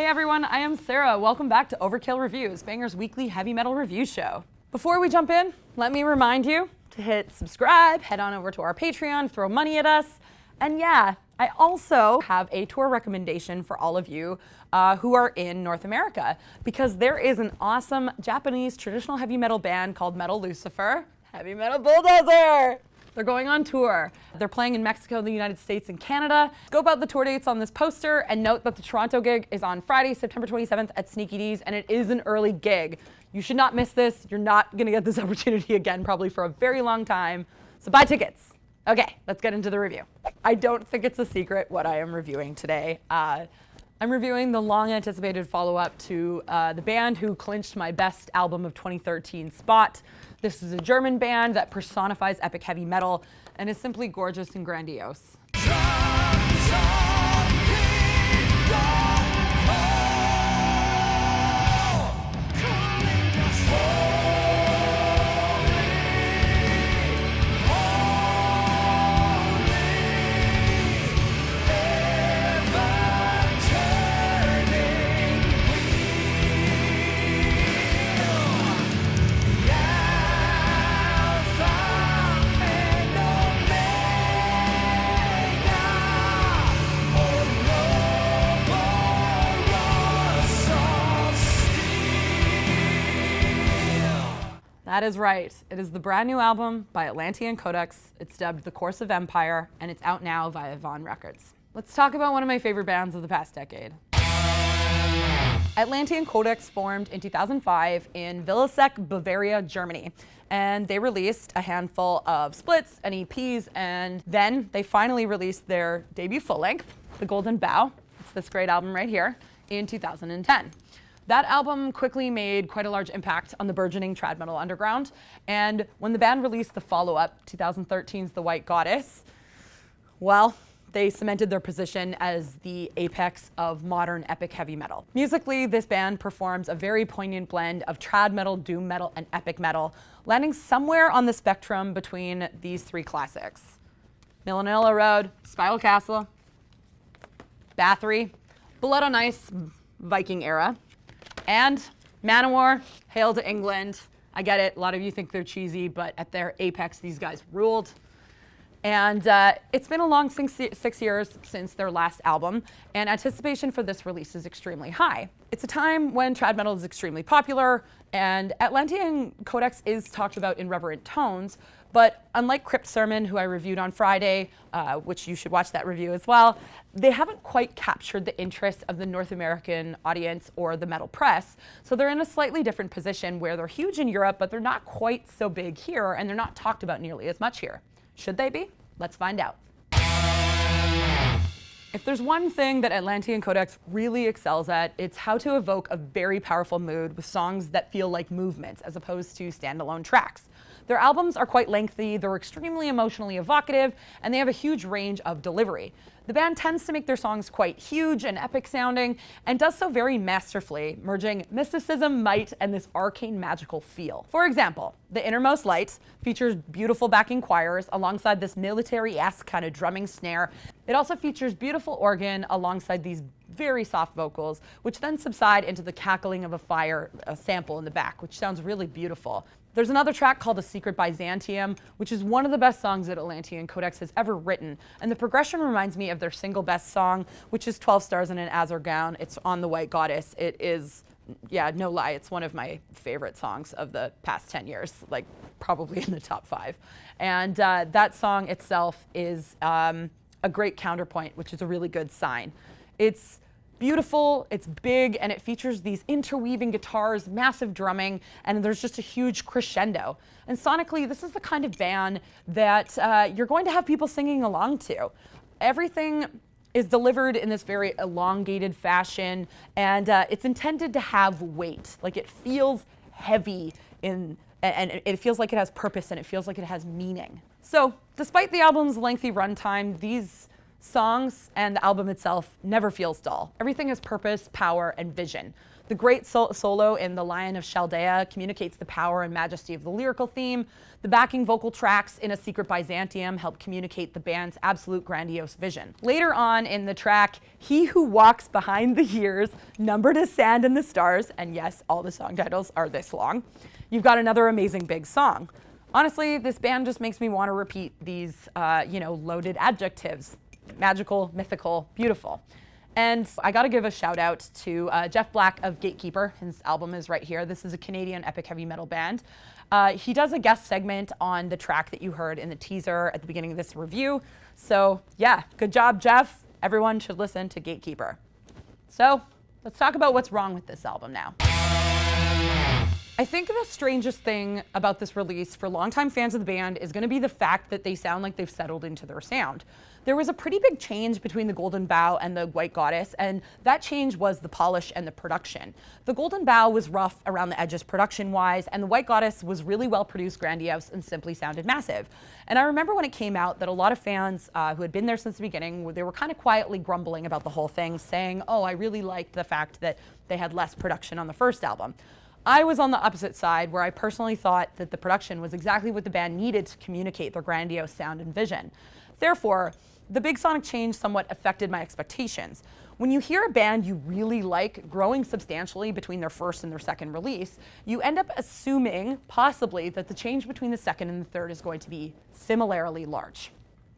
Hey everyone, I am Sarah. Welcome back to Overkill Reviews, Banger's weekly heavy metal review show. Before we jump in, let me remind you to hit subscribe, head on over to our Patreon, throw money at us, and yeah, I also have a tour recommendation for all of you who are in North America, because there is an awesome Japanese traditional heavy metal band called Metal Lucifer, Heavy Metal Bulldozer. They're going on tour. They're playing in Mexico, the United States, and Canada. Scope out the tour dates on this poster and note that the Toronto gig is on Friday, September 27th at Sneaky D's, and it is an early gig. You should not miss this. You're not gonna get this opportunity again probably for a very long time, so buy tickets. Okay, let's get into the review. I don't think it's a secret what I am reviewing today. I'm reviewing the long-anticipated follow-up to the band who clinched my best album of 2013 spot. This is a German band that personifies epic heavy metal and is simply gorgeous and grandiose. That is right. It is the brand new album by Atlantean Kodex. It's dubbed The Course of Empire, and it's out now via Von Records. Let's talk about one of my favorite bands of the past decade. Atlantean Kodex formed in 2005 in Vilseck, Bavaria, Germany. And they released a handful of splits and EPs, and then they finally released their debut full-length, The Golden Bough. It's this great album right here, in 2010. That album quickly made quite a large impact on the burgeoning trad metal underground, and when the band released the follow-up, 2013's The White Goddess, well, they cemented their position as the apex of modern epic heavy metal. Musically, this band performs a very poignant blend of trad metal, doom metal, and epic metal, landing somewhere on the spectrum between these three classics: Millennial Road, Spiral Castle, Bathory, Blood on Ice, Viking era, and Manowar, Hail to England. I get it, a lot of you think they're cheesy, but at their apex, these guys ruled. And it's been a long 6 years since their last album, and anticipation for this release is extremely high. It's a time when trad metal is extremely popular, and Atlantean Kodex is talked about in reverent tones, but unlike Crypt Sermon, who I reviewed on Friday, which you should watch that review as well, they haven't quite captured the interest of the North American audience or the metal press. So they're in a slightly different position where they're huge in Europe, but they're not quite so big here, and they're not talked about nearly as much here. Should they be? Let's find out. If there's one thing that Atlantean Kodex really excels at, it's how to evoke a very powerful mood with songs that feel like movements as opposed to standalone tracks. Their albums are quite lengthy, they're extremely emotionally evocative, and they have a huge range of delivery. The band tends to make their songs quite huge and epic sounding, and does so very masterfully, merging mysticism, might, and this arcane magical feel. For example, The Innermost Light features beautiful backing choirs alongside this military-esque kind of drumming snare. It also features beautiful organ alongside these very soft vocals, which then subside into the cackling of a fire, a sample in the back, which sounds really beautiful. There's another track called A Secret Byzantium, which is one of the best songs that Atlantean Kodex has ever written, and the progression reminds me of their single best song, which is 12 Stars in an Azure Gown. It's on The White Goddess. It is, yeah, no lie, it's one of my favorite songs of the past 10 years, like probably in the top 5. And that song itself is a great counterpoint, which is a really good sign. It's beautiful, it's big, and it features these interweaving guitars, massive drumming, and there's just a huge crescendo. And sonically, this is the kind of band that you're going to have people singing along to. Everything is delivered in this very elongated fashion, and it's intended to have weight. Like, it feels heavy and it feels like it has purpose, and it feels like it has meaning. So, despite the album's lengthy runtime, these songs and the album itself never feels dull. Everything has purpose, power, and vision. The great solo in The Lion of Chaldea communicates the power and majesty of the lyrical theme. The backing vocal tracks in A Secret Byzantium help communicate the band's absolute grandiose vision. Later on in the track, He Who Walks Behind the Years, Numbered as Sand and the Stars, and yes, all the song titles are this long, you've got another amazing big song. Honestly, this band just makes me want to repeat these, loaded adjectives. Magical, mythical, beautiful. And I got to give a shout out to Jeff Black of Gatekeeper. His album is right here. This is a Canadian epic heavy metal band. He does a guest segment on the track that you heard in the teaser at the beginning of this review. So yeah, good job, Jeff. Everyone should listen to Gatekeeper. So let's talk about what's wrong with this album now. I think the strangest thing about this release for longtime fans of the band is going to be the fact that they sound like they've settled into their sound. There was a pretty big change between the Golden Bough and the White Goddess, and that change was the polish and the production. The Golden Bough was rough around the edges production-wise, and the White Goddess was really well-produced, grandiose, and simply sounded massive. And I remember when it came out that a lot of fans who had been there since the beginning, they were kind of quietly grumbling about the whole thing, saying, oh, I really liked the fact that they had less production on the first album. I was on the opposite side, where I personally thought that the production was exactly what the band needed to communicate their grandiose sound and vision. Therefore, the big sonic change somewhat affected my expectations. When you hear a band you really like growing substantially between their first and their second release, you end up assuming, possibly, that the change between the second and the third is going to be similarly large.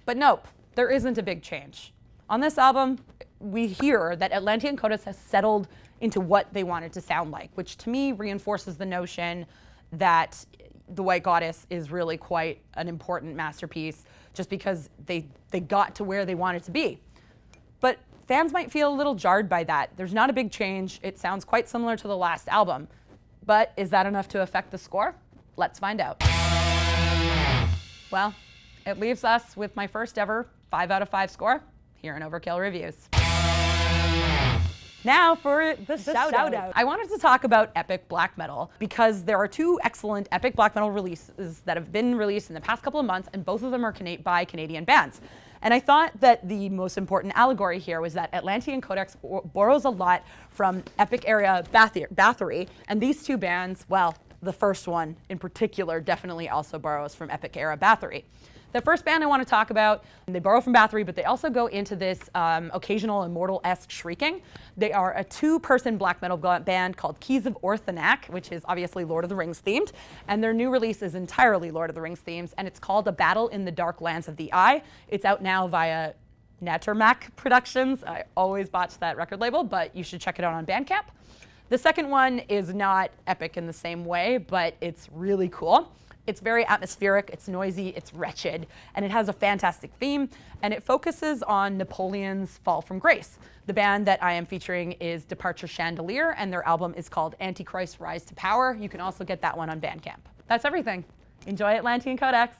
But nope, there isn't a big change. On this album, we hear that Atlantean Kodex has settled into what they wanted to sound like, which to me reinforces the notion that the White Goddess is really quite an important masterpiece just because they got to where they wanted to be. But fans might feel a little jarred by that. There's not a big change. It sounds quite similar to the last album. But is that enough to affect the score? Let's find out. Well, it leaves us with my first ever 5 out of 5 score here in Overkill Reviews. Now for the shout-out. I wanted to talk about epic black metal because there are 2 excellent epic black metal releases that have been released in the past couple of months, and both of them are by Canadian bands. And I thought that the most important allegory here was that Atlantean Kodex borrows a lot from epic era Bathory, and these 2 bands, well, the first one in particular definitely also borrows from epic era Bathory. The first band I want to talk about, they borrow from Bathory, but they also go into this occasional immortal-esque shrieking. They are a 2-person black metal band called Keys of Orthanc, which is obviously Lord of the Rings themed, and their new release is entirely Lord of the Rings themed, and it's called A Battle in the Dark Lands of the Eye. It's out now via Nattermac Productions. I always botch that record label, but you should check it out on Bandcamp. The second one is not epic in the same way, but it's really cool. It's very atmospheric, it's noisy, it's wretched, and it has a fantastic theme, and it focuses on Napoleon's fall from grace. The band that I am featuring is Departure Chandelier, and their album is called Antichrist Rise to Power. You can also get that one on Bandcamp. That's everything. Enjoy Atlantean Kodex.